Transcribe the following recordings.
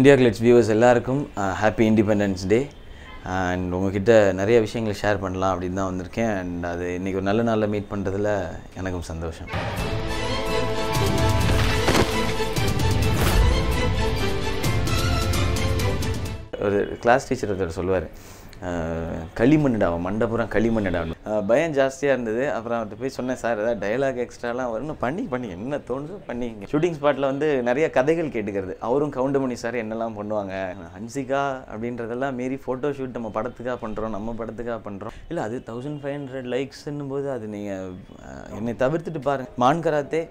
India glitz viewers எல்லாருக்கும் happy independence day. And உங்ககிட்ட நிறைய விஷயங்களை ஷேர் பண்ணலாம் அப்படின்னு தான் வந்திருக்கேன். அண்ட் அது இன்றைக்கி ஒரு நல்ல நாளில் மீட் பண்ணுறதுல எனக்கும் சந்தோஷம். ஒரு கிளாஸ் டீச்சர் ஒருத்தர் சொல்லுவார், களிமண்ணுடா மண்டபுரம் களிமண்ணுடா. பயம் ஜாஸ்தியாக இருந்தது. அப்புறம் அவர்கிட்ட போய் சொன்னேன், சார் ஏதாவது டைலாக் எக்ஸ்ட்ராலாம் வரணும், பண்ணி என்ன தோணுதோ பண்ணிங்க. ஷூட்டிங் ஸ்பாட்டில் வந்து நிறைய கதைகள் கேட்டுக்கிறது. அவரும் கவுண்டமணி சார் என்னெல்லாம் பண்ணுவாங்க, ஹன்சிகா அப்படின்றதெல்லாம் மீறி ஃபோட்டோ ஷூட் நம்ம படத்துக்காக பண்ணுறோம், நம்ம படத்துக்காக பண்ணுறோம். இல்லை அது 1500 லைக்ஸ்ன்னும் போது அது நீங்கள் என்னை தவிர்த்துட்டு பாருங்கள். மான் கராத்தே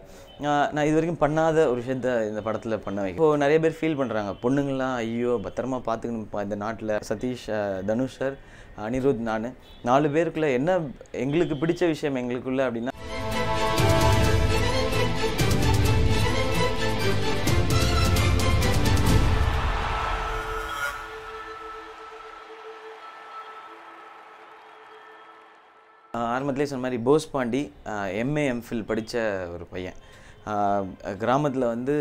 நான் இது வரைக்கும் பண்ணாத ஒரு விஷயத்த இந்த படத்தில் பண்ண வைக்கும். இப்போது நிறைய பேர் ஃபீல் பண்ணுறாங்க, பொண்ணுங்களாம் ஐயோ பத்திரமா பார்த்துக்கணும் இந்த நாட்டில். சதீஷ், தனுஷ் சார், அனிருத், நான் 4 பேருக்குள்ளே என்ன எங்களுக்கு பிடிச்ச விஷயம் எங்களுக்குள்ள அப்படின்னா, ஆரம்பத்திலே சொன்ன மாதிரி போஸ் பாண்டி எம்ஏ எம்ஃபில் படித்த ஒரு பையன். கிராமத்தில் வந்து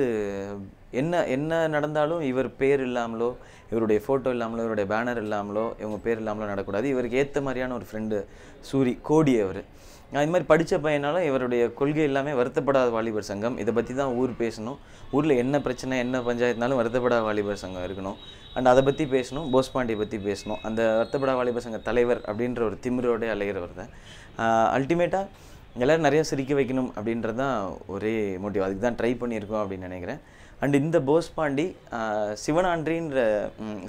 என்ன நடந்தாலும் இவர் பேர் இல்லாமலோ, இவருடைய ஃபோட்டோ இல்லாமலோ, இவருடைய பேனர் இல்லாமலோ, இவங்க பேர் இல்லாமலோ நடக்கூடாது. இவருக்கு ஏற்ற மாதிரியான ஒரு ஃப்ரெண்டு சூரி கோடி. அவர் இது மாதிரி படித்த பையனாலும் இவருடைய கொள்கை எல்லாமே வருத்தப்படாத வாலிபர் சங்கம். இதை பற்றி தான் ஊர் பேசணும். ஊரில் என்ன பிரச்சனை என்ன பஞ்சாயத்துனாலும் வருத்தப்படாத வாலிபர் சங்கம் இருக்கணும். அண்ட் அதை பற்றி பேசணும், போஸ் பாண்டியை பற்றி பேசணும். அந்த வருத்தப்படாத வாலிபர் சங்க தலைவர் அப்படின்ற ஒரு திமிரோட அலைகிறவர் தான். அல்டிமேட்டாக எல்லோரும் நிறையா சிரிக்க வைக்கணும் அப்படின்றது தான் ஒரே மோட்டிவ். அதுக்கு தான் ட்ரை பண்ணியிருக்கோம் அப்படின்னு நினைக்கிறேன். அண்ட் இந்த போஸ் பாண்டி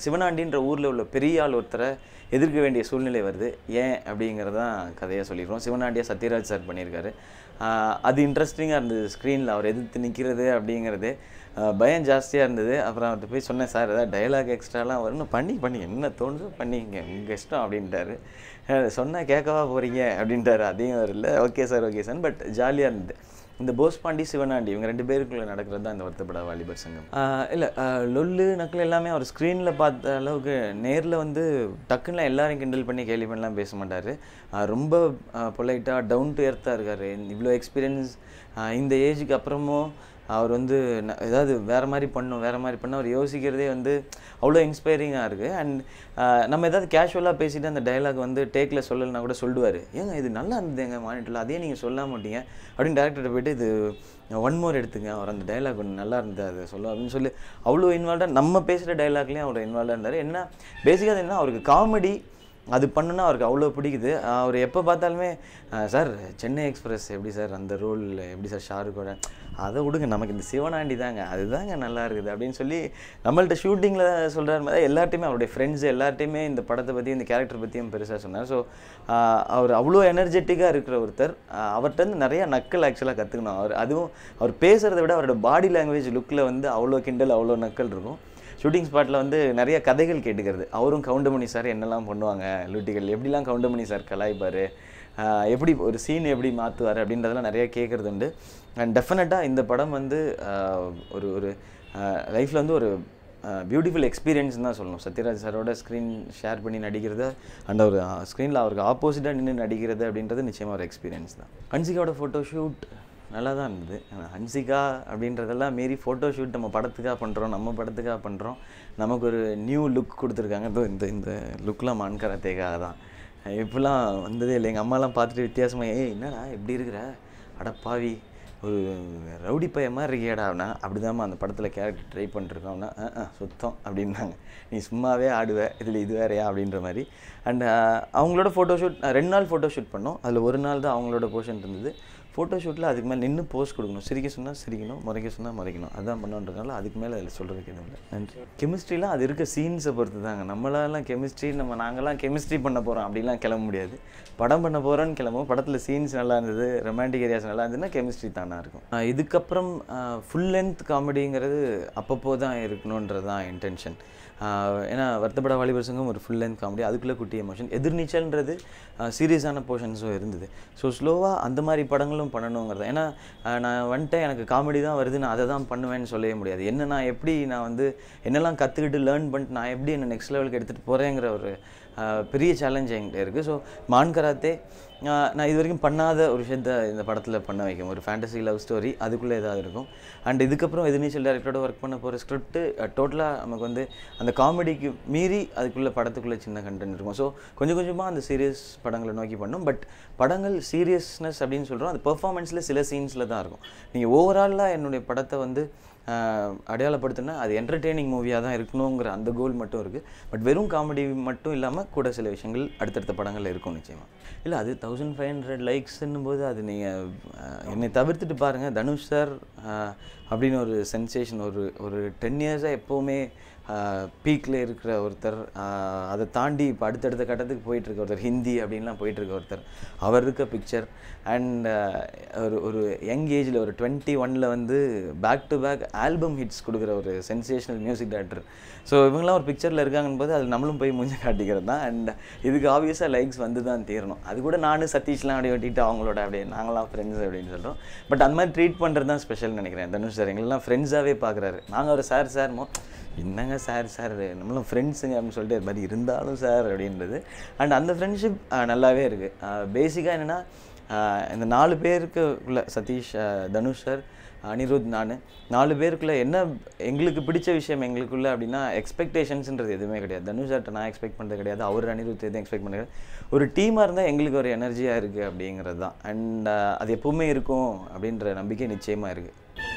சிவனாண்டின்ற ஊரில் உள்ள பெரிய ஆள் ஒருத்தரை எதிர்க்க வேண்டிய சூழ்நிலை வருது. ஏன் அப்படிங்கிறதான் கதையாக சொல்லிடுறோம். சிவனாண்டியை சத்யராஜ் சார் பண்ணியிருக்காரு. அது இன்ட்ரெஸ்டிங்காக இருந்தது. ஸ்க்ரீனில் அவர் எதிர்த்து நிற்கிறது அப்படிங்கிறது பயம் ஜாஸ்தியாக இருந்தது. அப்புறம் அவர்கிட்ட போய் சொன்னேன், சார் ஏதாவது டைலாக் எக்ஸ்ட்ராலாம் வரணும், பண்ணி என்ன தோணுதோ பண்ணிங்க, உங்கள் இஷ்டம் அப்படின்ட்டாரு. சொன்னால் கேட்கவா போகிறீங்க அப்படின்ட்டாரு. அதையும் அவர் இல்லை, ஓகே சார் பட் ஜாலியாக இருந்தது. இந்த போஸ் பாண்டி சிவனாண்டி இவங்க 2 பேருக்குள்ளே நடக்கிறது தான் இந்த வருத்தப்படாத வாலிபர் சங்கம். இல்லை லொல்லு நக்கல் எல்லாமே அவர் ஸ்க்ரீனில் பார்த்த அளவுக்கு நேரில் வந்து டக்குன்னு எல்லாரையும் கிண்டல் பண்ணி கேலி பண்ணலாம் பேச மாட்டார். ரொம்ப பொலைட்டாக டவுன் டு எர்த்தாக இருக்கார். இவ்வளோ எக்ஸ்பீரியன்ஸ் இந்த ஏஜுக்கு அப்புறமும் அவர் வந்து ஏதாவது வேறு மாதிரி பண்ண அவர் யோசிக்கிறதே வந்து அவ்வளோ இன்ஸ்பைரிங்காக இருக்குது. அண்ட் நம்ம ஏதாவது கேஷுவலாக பேசிவிட்டு அந்த டைலாக் வந்து டேக்கில் சொல்லலைன்னா கூட சொல்லுவார், ஏங்க இது நல்லா இருந்தது எங்கள் மானிட்டரில், அதே நீங்கள் சொல்ல மாட்டீங்க அப்படின்னு டேரக்டர்கிட்ட போய்ட்டு இது 1 மோர் எடுத்துங்க, அவர் அந்த டைலாக் ஒன்று நல்லா இருந்தது அதை சொல்லுவார் அப்படின்னு சொல்லி அவ்வளோ இன்வால்வ்டாக நம்ம பேசுகிற டைலாக்லேயும் அவர் இன்வால்வாக இருந்தார். என்ன பேசிக்காக என்ன அவருக்கு காமெடி அது பண்ணுன்னா அவருக்கு அவ்வளோ பிடிக்குது. அவர் எப்போ பார்த்தாலுமே சார் சென்னை எக்ஸ்பிரஸ் எப்படி சார் அந்த ரோல் எப்படி சார் ஷாருக்கோட, அதை விடுங்க நமக்கு இந்த சிவனாண்டி தாங்க அதுதாங்க நல்லா இருக்குது அப்படின்னு சொல்லி நம்மள்ட்ட ஷூட்டிங்கில் சொல்கிறார் மாதிரி எல்லார்ட்டையுமே அவருடைய ஃப்ரெண்ட்ஸு எல்லார்ட்டையுமே இந்த படத்தை பற்றி இந்த கேரக்டர் பற்றியும் பெருசாக சொன்னார். ஸோ அவர் அவ்வளோ எனர்ஜெட்டிக்காக இருக்கிற ஒருத்தர். அவர்கிட்ட நிறையா நக்கல் ஆக்சுவலாக கற்றுக்கணும். அவர் பேசுகிறத விட அவரோட பாடி லாங்குவேஜ் லுக்கில் வந்து அவ்வளோ கிண்டல் அவ்வளோ நக்கல் இருக்கும். ஷூட்டிங் ஸ்பாட்டில் வந்து நிறைய கதைகள் கேட்டுக்கிறது. அவரும் கவுண்டமணி சார் என்னெல்லாம் பண்ணுவாங்க, லூட்டிகள் எப்படிலாம் கவுண்டமணி சார் கலாய்ப்பார், எப்படி ஒரு சீன் எப்படி மாற்றுவார் அப்படின்றதெல்லாம் நிறையா கேட்குறது உண்டு. அண்ட் டெஃபினட்டாக இந்த படம் வந்து ஒரு லைஃப்பில் வந்து ஒரு பியூட்டிஃபுல் எக்ஸ்பீரியன்ஸ் தான் சொல்லணும். சத்யராஜ் சாரோட ஸ்க்ரீன் ஷேர் பண்ணி நடிக்கிறது அண்ட் ஒரு ஸ்க்ரீனில் அவருக்கு ஆப்போசிட்டாக நின்று நடிக்கிறது அப்படின்றது நிச்சயமாக ஒரு எக்ஸ்பீரியன்ஸ் தான். ஹன்சிகாவோட ஃபோட்டோ ஷூட் நல்லா தான் இருந்தது. ஹன்சிகா அப்படின்றதெல்லாம் மீறி ஃபோட்டோ ஷூட் நம்ம படத்துக்காக பண்ணுறோம், நம்ம படத்துக்காக பண்ணுறோம். நமக்கு ஒரு நியூ லுக் கொடுத்துருக்காங்க. இந்த லுக்லாம் மான் கராத்தேக்காக தான். இப்போலாம் வந்ததே இல்லை. எங்கள் அம்மாலாம் பார்த்துட்டு வித்தியாசமாக, என்னடா எப்படி இருக்கிற, அடப்பாவி ஒரு ரவுடி பையன் மாதிரி இருக்கியாடா அப்படின்னா, அப்படிதாம்மா அந்த படத்தில் கேரக்டர் ட்ரை பண்ணிருக்கோம்னா சுத்தம் அப்படின்னாங்க. நீ சும்மாவே ஆடுவ, இதில் இது வேறையா அப்படின்ற மாதிரி. அண்ட் அவங்களோட ஃபோட்டோ ஷூட் 2 நாள் ஃபோட்டோ ஷூட் பண்ணோம். அதில் ஒரு நாள் தான் அவங்களோட போர்ஷன் இருந்தது. ஃபோட்டோ ஷூட்டில் அதுக்கு மேலே நின்று போஸ்ட் கொடுக்கணும், சிரிக்க சொன்னால் சிரிக்கணும், முறைக்க சொன்னால் முறைக்கணும், அதுதான் பண்ணுன்றதுனால அதுக்கு மேலே அதில் சொல்கிறதுக்கு எதுவும் இல்லை. நன்றி. கெமிஸ்ட்ரிலாம் அது இருக்க சீன்ஸை பொறுத்து தாங்க. நம்மளாலாம் கெமிஸ்ட்ரி நாங்கள்லாம் கெமிஸ்ட்ரி பண்ண போகிறோம் அப்படிலாம் கிளம்ப முடியாது. படம் பண்ண போகிறோன்னு கிளம்பும். படத்தில் சீன்ஸ் நல்லா இருந்தது, ரொமான்டிக் ஏரியாஸ் நல்லா இருந்ததுன்னா கெமிஸ்ட்ரி தானாக இருக்கும். இதுக்கப்புறம் ஃபுல் லென்த் காமெடிங்கிறது அப்பப்போ தான் இருக்கணுன்றது தான் இன்டென்ஷன். ஏன்னா வருத்தப்பட வாலிபர் சங்கம் ஒரு ஃபுல் லென்த் காமெடி, அதுக்குள்ளே குட்டி எமோஷன். எதிர்நீச்சல்ன்றது சீரியஸான போர்ஷன்ஸும் இருந்தது. ஸோ ஸ்லோவாக அந்த மாதிரி படங்களும் பண்ணணுங்கிறது. ஏன்னா நான் வந்துட்டு எனக்கு காமெடி தான் வருது, நான் அதை தான் பண்ணுவேன்னு சொல்லவே முடியாது. நான் எப்படி நான் வந்து என்னெல்லாம் கற்றுக்கிட்டு லேர்ன் பண்ணிட்டு நான் எப்படி என்ன நெக்ஸ்ட் லெவலுக்கு எடுத்துகிட்டு போகிறேங்கிற ஒரு பெரிய சேலஞ்ச் என்கிட்ட இருக்குது. ஸோ மான் கராத்தே நான் இது வரைக்கும் பண்ணாத ஒரு விஷயத்த இந்த படத்தில் பண்ண வைக்கும். ஒரு ஃபேண்டசி லவ் ஸ்டோரி அதுக்குள்ளே ஏதாவது இருக்கும். அண்ட் இதுக்கப்புறம் எதிர்நீச்சல் டைரக்டரோட ஒர்க் பண்ண போகிற ஸ்கிரிப்ட் டோட்டலாக நமக்கு வந்து அந்த காமெடிக்கு மீறி அதுக்குள்ளே படத்துக்குள்ளே சின்ன கண்டென்ட் இருக்கும். ஸோ கொஞ்சம் கொஞ்சமாக அந்த சீரியஸ் படங்களை நோக்கி பண்ணும். பட் படங்கள் சீரியஸ்னஸ் அப்படின்னு சொல்கிறோம், அது பெர்ஃபார்மன்ஸில் சில சீன்ஸில் தான் இருக்கும். நீங்கள் ஓவராலாக என்னுடைய படத்தை வந்து அடையாளப்படுத்தினா அது என்டர்டெய்னிங் மூவியாக தான் இருக்கணுங்கிற அந்த கோல் மட்டும் இருக்குது. பட் வெறும் காமெடி மட்டும் இல்லாமல் கூட சில விஷயங்கள் அடுத்தடுத்த படங்கள் இருக்கும் நிச்சயமாக. இல்லை அது 1500 லைக்ஸ்ன்னும் போது அது நீங்கள் என்னை தவிர்த்துட்டு பாருங்கள். தனுஷ் சார் அப்படின்னு ஒரு சென்சேஷன், ஒரு 10 இயர்ஸாக எப்போவுமே பீக்கில் இருக்கிற ஒருத்தர், அதை தாண்டி இப்போ அடுத்தடுத்த கட்டத்துக்கு போயிட்டுருக்க ஒருத்தர், ஹிந்தி அப்படின்லாம் போயிட்டுருக்க ஒருத்தர், அவர் இருக்க பிக்சர். அண்ட் ஒரு யங் ஏஜில் ஒரு 21 வந்து back to back album hits கொடுக்குற ஒரு சென்சேஷனல் மியூசிக் டைரக்டர். ஸோ இவங்களாம் ஒரு பிக்சரில் இருக்காங்கன்னு போது அது நம்மளும் போய் மூஞ்சி காட்டிக்கிறது தான். அண்ட் இதுக்கு ஆப்வியஸாக லைக்ஸ் வந்து தான் தீரணும். அது கூட நானும் சதீஷ்லாம் அப்படியே ஒட்டிட்டு அவங்களோட அப்படியே நாங்களாம் ஃப்ரெண்ட்ஸ் அப்படின்னு சொல்கிறோம். பட் அந்த மாதிரி ட்ரீட் பண்ணுறது தான் ஸ்பெஷல்னு நினைக்கிறேன். தனுஷ் சார் எங்களெல்லாம் ஃப்ரெண்ட்ஸாகவே பார்க்குறாரு. நாங்கள் ஒரு சார்மோ என்னங்க சார் நம்மளும் ஃப்ரெண்ட்ஸுங்க அப்படின்னு சொல்லிட்டு இது மாதிரி இருந்தாலும் சார் அப்படின்றது. அண்ட் அந்த ஃப்ரெண்ட்ஷிப் நல்லாவே இருக்குது. பேசிக்காக என்னென்னா இந்த 4 பேருக்குள்ள சதீஷ், தனுஷ் சார், அனிருத், நான் 4 பேருக்குள்ளே என்ன எங்களுக்கு பிடிச்ச விஷயம் எங்களுக்குள்ளே அப்படின்னா எக்ஸ்பெக்டேஷன்ஸுன்றது எதுவுமே கிடையாது. தனுஷ் சார்ட்ட நான் எக்ஸ்பெக்ட் பண்ணுறது கிடையாது, அவர் அனிருத் எதுவும் எக்ஸ்பெக்ட் பண்ணுறது கிடையாது. ஒரு டீமாக இருந்தால் எங்களுக்கு ஒரு எனர்ஜியாக இருக்குது அப்படிங்கிறது தான். அண்ட் அது எப்போவுமே இருக்கும் அப்படின்ற நம்பிக்கை நிச்சயமாக இருக்குது.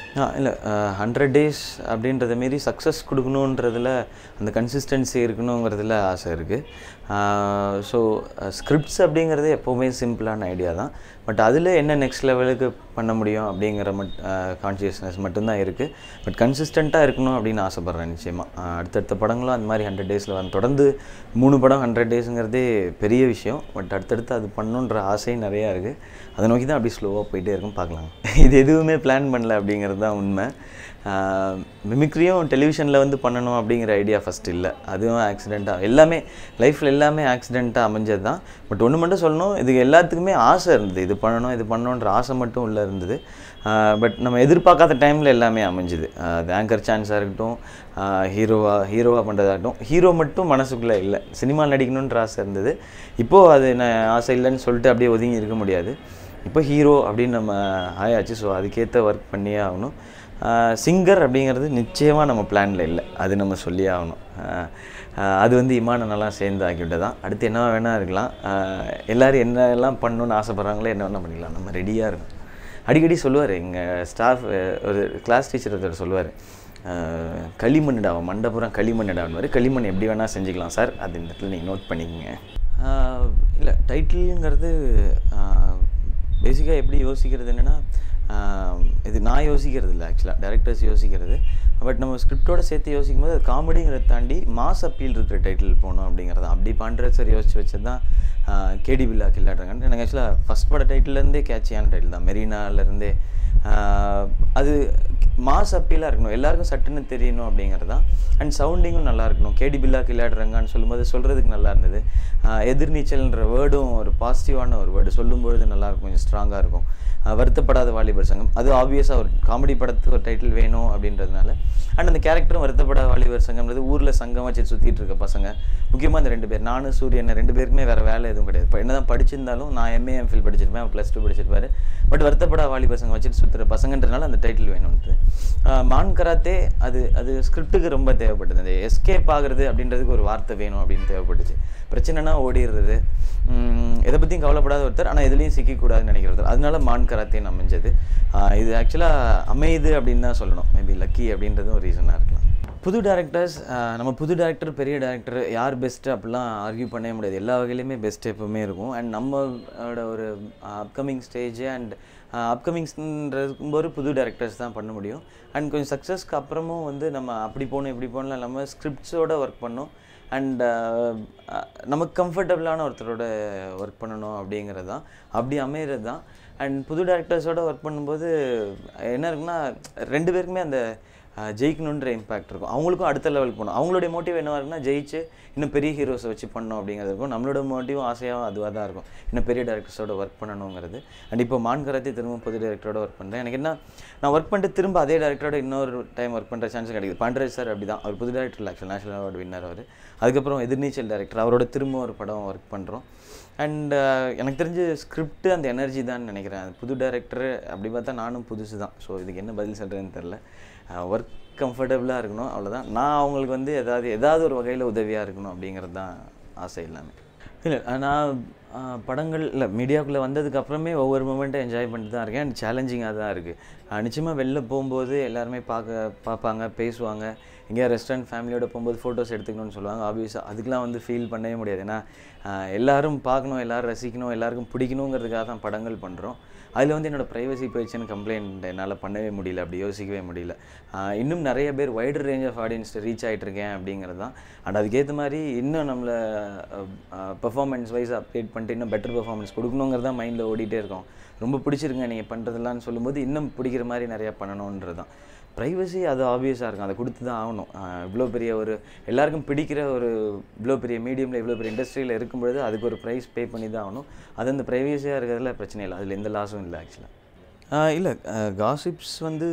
இல்லை 100 days அப்படின்றத மாரி சக்ஸஸ் கொடுக்கணுன்றதில் அந்த கன்சிஸ்டன்சி இருக்கணுங்கிறதுல ஆசை இருக்குது. ஸோ ஸ்கிரிப்ட்ஸ் அப்படிங்கிறது எப்போவுமே சிம்பிளான ஐடியா தான். பட் அதில் என்ன நெக்ஸ்ட் லெவலுக்கு பண்ண முடியும் அப்படிங்கிற கான்ஷியஸ்னஸ் மட்டும்தான் இருக்குது. பட் கன்சிஸ்டண்ட்டாக இருக்கணும் அப்படின்னு ஆசைப்பட்றேன் நிச்சயமாக. அடுத்தடுத்த படங்களும் அந்த மாதிரி 100 days தொடர்ந்து 3 படம் 100 daysங்கிறதே பெரிய விஷயம். பட் அடுத்தடுத்து அது பண்ணணுன்ற ஆசையும் நிறையா இருக்குது. அதை நோக்கி தான் அப்படி ஸ்லோவாக போயிட்டே இருக்கும், பார்க்கலாம். இது எதுவுமே பிளான் பண்ணல அப்படிங்கிறது தான் உண்மை. மிமிக்ரியும் டெலிவிஷனில் வந்து பண்ணணும் அப்படிங்கிற ஐடியா ஃபஸ்ட் இல்லை. அதுவும் ஆக்சிடெண்ட்டாக எல்லாமே லைஃப்பில் எல்லாமே ஆக்சிடெண்ட்டாக அமைஞ்சது தான். பட் ஒன்று மட்டும் சொல்லணும், இதுக்கு எல்லாத்துக்குமே ஆசை இருந்தது. இது பண்ணணுன்ற ஆசை மட்டும் உள்ளே இருந்தது. பட் நம்ம எதிர்பார்க்காத டைமில் எல்லாமே அமைஞ்சுது. அது ஆங்கர் சான்ஸாக இருக்கட்டும், ஹீரோவாக பண்ணுறதாகட்டும். ஹீரோ மட்டும் மனசுக்குள்ளே இல்லை, சினிமா நடிக்கணுன்ற ஆசை இருந்தது. இப்போது அது நான் ஆசை இல்லைன்னு சொல்லிட்டு அப்படியே ஒதுங்கி இருக்க முடியாது. இப்போ ஹீரோ அப்படின்னு நம்ம ஆயாச்சு. ஸோ அதுக்கேற்ற ஒர்க் பண்ணியே ஆகணும். சிங்கர் அப்படிங்கிறது நிச்சயமாக நம்ம பிளானில் இல்லை, அது நம்ம சொல்லியே ஆகணும். அது வந்து இமானெல்லாம் சேர்ந்து ஆக்கிவிட்டு தான். அடுத்து என்ன வேணால் இருக்கலாம். எல்லோரும் என்னெல்லாம் பண்ணணுன்னு ஆசைப்பட்றாங்களோ என்ன வேணால் பண்ணிக்கலாம், நம்ம ரெடியாக இருக்கணும். அடிக்கடி சொல்லுவார் எங்கள் ஸ்டாஃப், ஒரு கிளாஸ் டீச்சர் ஒருத்தர் சொல்லுவார், களிமண்ணிடா மண்டபுரம் களிமண்ணிடான்னு. களிமண் எப்படி வேணால் செஞ்சுக்கலாம் சார், அது இந்த இடத்துல நீங்கள் நோட் பண்ணிக்கோங்க. இல்லை டைட்டிலுங்கிறது பேசிக்காக எப்படி யோசிக்கிறது என்னென்னா, இது நான் யோசிக்கிறது இல்லை, ஆக்சுவலாக டைரக்டர்ஸ் யோசிக்கிறது. பட் நம்ம ஸ்கிரிப்டோட சேர்த்து யோசிக்கும் போது அது காமெடிங்கிறத தாண்டி மாஸ் அப்பீல் இருக்கிற டைட்டில் போகணும் அப்படிங்கிறது. அப்படி பாண்டரத் சார் யோசிச்சு வச்சது தான் கேடி பில்லா கில்லாடுறாங்கன்னு. எனக்கு ஆக்சுவலாக ஃபஸ்ட் பட டைட்டிலேருந்தே கேட்சியான டைட்டில் தான், மெரினாலேருந்தே. அது மாஸ் அப்பீலாக இருக்கணும், எல்லாருக்கும் சட்டுன்னு தெரியணும் அப்படிங்கிறது தான். அண்ட் சவுண்டிங்கும் நல்லா இருக்கணும். கேடி பில்லா கில்லாடுறாங்கன்னு சொல்லும்போது சொல்கிறதுக்கு நல்லா இருந்தது. எதிர்நீச்சல்ன்ற வேர்டும் ஒரு பாசிட்டிவான ஒரு வேர்டு, சொல்லும்பொழுது நல்லாயிருக்கும், கொஞ்சம் ஸ்ட்ராங்காக இருக்கும். வருத்தப்படாத வாலிபர் சங்கம், அது ஆப்வியஸாக ஒரு காமெடி படத்துக்கு ஒரு டைட்டில் வேணும் அப்படின்றதுனால. அண்ட் அந்த கேரக்டரும் வருத்தப்படாத வாலிபர் சங்கம்ன்றது ஊரில் சங்கம் வச்சு சுற்றிட்டு இருக்க பசங்க, முக்கியமாக அந்த 2 பேர், நானும் சூரியன் 2 பேருக்குமே வேறு வேலை எதுவும் கிடையாது. இப்போ என்ன தான் படிச்சிருந்தாலும் நான் MA MPhil படிச்சிருப்பேன், +2 படிச்சிருப்பாரு. பட் வருத்தப்படாத வாலிபர் சங்கம் வச்சுட்டு சுற்றுற பசங்கன்றனால அந்த டைட்டில் வேணும்ட்டு. மான் கராத்தே அது ஸ்கிரிப்டுக்கு ரொம்ப தேவைப்பட்டது. அந்த எஸ்கேப் ஆகுறது அப்படின்றதுக்கு ஒரு வார்த்தை வேணும் அப்படின்னு தேவைப்பட்டுச்சு. பிரச்சனைனா ஓடிடுறது, எதை பற்றியும் கவலைப்படாத ஒருத்தர், ஆனால் எதுலேயும் சிக்கக்கூடாதுன்னு நினைக்கிறது. அதனால மான் கராத்தேன்னு அமைஞ்சது. இது ஆக்சுவலாக அமையுது அப்படின்னு தான் சொல்லணும். மேபி லக்கி அப்படின்றதும் ஒரு ரீசனாக இருக்கலாம். புது டேரக்டர்ஸ், நம்ம புது டேரக்டர் பெரிய டேரக்டர் யார் பெஸ்ட்டு அப்படிலாம் ஆர்கியூ பண்ணவே முடியாது. எல்லா வகையிலையுமே பெஸ்ட் எப்பவுமே இருக்கும். அண்ட் நம்மளோட ஒரு அப்கமிங் ஸ்டேஜ் அண்ட் அப்கமிங்ஸ்ன்றதுக்கும்போது புது டேரக்டர்ஸ் தான் பண்ண முடியும். அண்ட் கொஞ்சம் சக்ஸஸ்க்கு அப்புறமும் வந்து நம்ம அப்படி போகணும் இப்படி போகணும் இல்லாமல் ஸ்கிரிப்ட்ஸோடு ஒர்க் பண்ணோம். அண்ட் நமக்கு கம்ஃபர்டபுளான ஒருத்தரோட ஒர்க் பண்ணணும் அப்படிங்கிறது தான், அப்படி அமைகிறது தான். அண்ட் புது டேரக்டர்ஸோடு ஒர்க் பண்ணும்போது என்ன இருக்குன்னா, 2 பேருக்குமே அந்த ஜெயிக்கணுன்ற இம்பாக்ட் இருக்கும். அவங்களுக்கும் அடுத்த லெவலுக்கு போகணும். அவங்களுடைய மோட்டிவ் என்னவாக இருக்குன்னா ஜெயிச்சு இன்னும் பெரிய ஹீரோஸை வச்சு பண்ணணும் அப்படிங்கிறது இருக்கும். நம்மளோட மோட்டிவும் ஆசையாகவும் அதுவாக தான் இருக்கும், இன்னும் பெரிய டேரக்டர்ஸோட ஒர்க் பண்ணணுங்கிறது. அண்ட் இப்போ மான்கராத்தி திரும்ப புது டேரக்டரோட ஒர்க் பண்ணுறேன். எனக்கு என்ன, நான் ஒர்க் பண்ணிட்டு திரும்ப அதே டேரக்டரோட இன்னொரு டைம் ஒர்க் பண்ணுற சான்ஸ் கிடைக்குது. பாண்டராஜ் சார் அப்படி தான், அவர் புது டேரக்டர் இல்லை, ஆக்சுவல் நேஷனல் அவார்டு வின்னர் அவர். அதுக்கப்புறம் எதிர்நீச்சல் டேரக்டர், அவரோட திரும்ப ஒரு படம் ஒர்க் பண்ணுறோம். அண்ட் எனக்கு தெரிஞ்சு ஸ்கிரிப்ட் அந்த எனர்ஜி தான் நினைக்கிறேன். புது டேரக்டர் அப்படி பார்த்தா நானும் புதுசு தான். ஸோ இதுக்கு என்ன பதில் சொல்கிறேன்னு தெரில. ஒர்க் கம்ஃபர்டபுளாக இருக்கணும், அவ்வளோதான். நான் அவங்களுக்கு வந்து ஏதாவது ஒரு வகையில் உதவியாக இருக்கணும் அப்படிங்கிறது தான் ஆசை எல்லாமே. இல்லை, நான் படங்கள் இல்லை மீடியாவுக்குள்ளே வந்ததுக்கு அப்புறமே ஒவ்வொரு மூமெண்ட்டும் என்ஜாய் பண்ணிட்டு தான் இருக்கேன். அண்ட் சேலஞ்சிங்காக தான் இருக்குது. நிச்சயமாக வெளில போகும்போது எல்லாருமே பார்ப்பாங்க, பேசுவாங்க. எங்கேயா ரெஸ்டாரண்ட் ஃபேமிலியோட போகும்போது ஃபோட்டோஸ் எடுத்துக்கணும்னு சொல்லுவாங்க. ஆப்வியஸாக அதுக்கெலாம் வந்து ஃபீல் பண்ணவே முடியாது. ஏன்னா எல்லோரும் பார்க்கணும், எல்லோரும் ரசிக்கணும், எல்லாருக்கும் பிடிக்கணுங்கிறதுக்காக தான் படங்கள் பண்ணுறோம். அதில் வந்து என்னோடய ப்ரைவசி போயிடுச்சுன்னு கம்ப்ளைண்ட் என்னால் பண்ணவே முடியல, அப்படி யோசிக்கவே முடியல. இன்னும் நிறைய பேர் wider range of audience reach ஆகிட்ருக்கேன் அப்படிங்கிறது தான். அண்ட் அதுக்கேற்ற மாதிரி இன்னும் நம்மளை பெர்ஃபார்மன்ஸ் வைஸ் அப்டேட் பண்ணிட்டு இன்னும் பெட்டர் பெர்ஃபார்மன்ஸ் கொடுக்கணுங்கிறது தான் மைண்டில் ஓடிட்டே இருக்கோம். ரொம்ப பிடிச்சிருங்க நீங்கள் பண்ணுறதுலான்னு சொல்லும்போது இன்னும் பிடிக்கிற மாதிரி நிறையா பண்ணணுன்றது தான். ப்ரைவசி அது ஆப்வியஸாக இருக்கும், அதை கொடுத்து தான் ஆகணும். இவ்வளோ பெரிய ஒரு எல்லாருக்கும் பிடிக்கிற ஒரு இவ்வளோ பெரிய மீடியமில் இவ்வளோ பெரிய இண்டஸ்ட்ரியில் இருக்கும்பொழுது அதுக்கு ஒரு ப்ரைஸ் பே பண்ணி தான் ஆகணும். அது அந்த ப்ரைவசியாக இருக்கிறதுல பிரச்சனை இல்லை, அதில் எந்த லாஸும் இல்லை ஆக்சுவலாக. இல்லை, காசிப்ஸ் வந்து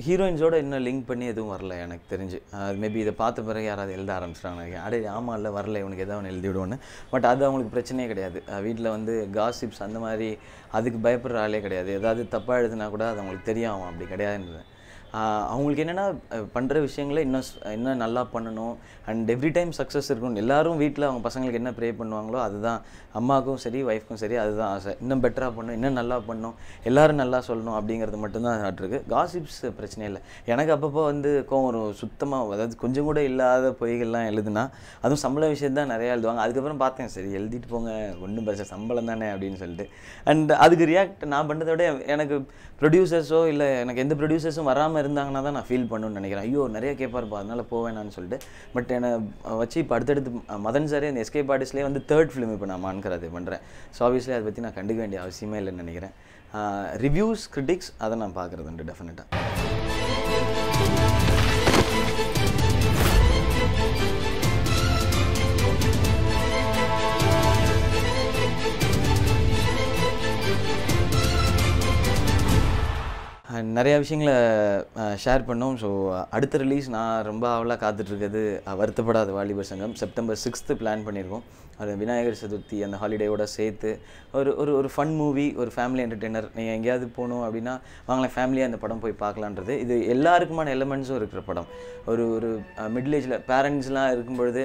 ஹீரோயின்ஸோட இன்னும் லிங்க் பண்ணி எதுவும் வரல எனக்கு தெரிஞ்சு. மேபி இதை பார்த்த பிறகு யாராவது எழுத ஆரம்பிச்சிட்டாங்க நினைக்கிறேன். அடே ஆமாம், இல்லை வரல, இவனுக்கு எதாவது ஒன்று எழுதி விடுவோன்னு. பட் அது அவங்களுக்கு பிரச்சனையே கிடையாது. வீட்டில் வந்து காசிப்ஸ் அந்த மாதிரி அதுக்கு பயப்படுற ஆளே கிடையாது. ஏதாவது தப்பாக எழுதுனா கூட அது அவங்களுக்கு தெரியும், அப்படி கிடையாதுன்றது. அவங்களுக்கு என்னென்னா பண்ணுற விஷயங்களை இன்னும் நல்லா பண்ணணும். அண்ட் எவ்ரி டைம் சக்ஸஸ் இருக்கணும். எல்லோரும் வீட்டில் அவங்க பசங்களுக்கு என்ன ப்ரே பண்ணுவாங்களோ அதுதான் அம்மாவுக்கும் சரி ஒய்ஃப்க்கும் சரி அதுதான் ஆசை. இன்னும் பெட்டராக பண்ணணும், இன்னும் நல்லா பண்ணணும், எல்லோரும் நல்லா சொல்லணும் அப்படிங்கிறது மட்டும்தான் இருக்குது. காசிப்ஸ் பிரச்சனை இல்லை. எனக்கு அப்பப்போ வந்து கோவம் ஒரு சுத்தமாக, அதாவது கொஞ்சம் கூட இல்லாத பொய்கள்லாம் எழுதுனா, அதுவும் சம்பள விஷயம் தான் நிறையா எழுதுவாங்க. அதுக்கப்புறம் பார்த்தேன், சரி எழுதிட்டு போங்க, ஒன்றும் பிரச்சனை, சம்பளம் தானே அப்படின்னு சொல்லிட்டு. அண்ட் அதுக்கு ரியாக்ட் நான் பண்ணுறத விட எனக்கு ப்ரொடியூசர்ஸோ இல்லை எனக்கு எந்த ப்ரொடியூசர்ஸும் வராமல் இருந்தாங்கன்னா தான் நான் ஃபீல் பண்ணணும்னு நினைக்கிறேன். ஐயோ நிறைய கேட்பாருப்பா, அதனால் போவேனான்னு சொல்லிட்டு. பட் என்னை வச்சு இப்போ அடுத்தடுத்து மதன் சாரே அந்த எஸ்கேப் ஆர்டிஸ்ட்லேயே வந்து 3rd ஃபிலிம் இப்போ நான் மான்கராத்தி பண்ணுறேன். ஸோ ஆப்வியஸ்லி அதை பற்றி நான் கண்டுக்க வேண்டிய அவசியமே இல்லைன்னு நினைக்கிறேன். ரிவ்யூஸ், கிரிட்டிக்ஸ் அதை நான் பார்க்குறது உண்டு டெஃபினட்டாக. நிறையா விஷயங்களை ஷேர் பண்ணோம். ஸோ அடுத்த ரிலீஸ் நான் ரொம்ப ஆவலாக காத்துட்ருக்கிறது வருத்தப்படாத வாலிபர் சங்கம். செப்டம்பர் 6th பிளான் பண்ணியிருக்கோம். அது விநாயகர் சதுர்த்தி அந்த ஹாலிடேயோட சேர்த்து ஒரு ஃபன் மூவி, ஒரு ஃபேமிலி என்டர்டெய்னர். நீங்கள் எங்கேயாவது போகணும் அப்படின்னா வாங்கலாம், ஃபேமிலியாக அந்த படம் போய் பார்க்கலான்றது. இது எல்லாருக்குமான எலிமெண்ட்ஸும் இருக்கிற படம். ஒரு மிடில் ஏஜில் பேரண்ட்ஸ்லாம் இருக்கும்பொழுது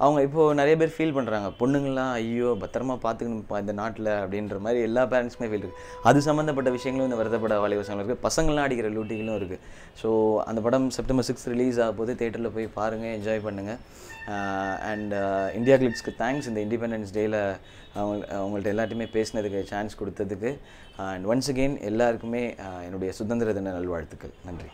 அவங்க இப்போது நிறைய பேர் ஃபீல் பண்ணுறாங்க, பொண்ணுங்கள்லாம் ஐயோ பத்திரமா பார்த்துக்கணும் இந்த நாட்டில் அப்படின்ற மாதிரி எல்லா பேரண்ட்ஸுமே ஃபீல் இருக்குது. அது சம்மந்தப்பட்ட விஷயங்களும் இந்த வருத்தப்படாத வாலிபர் சங்கத்தில் இருக்குது. பசங்கள்லாம் அடிக்கிற லூட்டிகளும் இருக்குது. ஸோ அந்த படம் செப்டம்பர் 6th ரிலீஸ் ஆக போது தியேட்டரில் போய் பாருங்கள், என்ஜாய் பண்ணுங்கள். அண்ட் இந்தியா கிளிப்ஸ்க்கு தேங்க்ஸ். இந்த இண்டிபெண்டன்ஸ் டேயில் அவங்கள்ட்ட எல்லாத்தையுமே பேசினதுக்கு சான்ஸ் கொடுத்ததுக்கு. அண்ட் ஒன்ஸ் அகெயின் எல்லாருக்குமே என்னுடைய சுதந்திர தின நல்வாழ்த்துக்கள். நன்றி.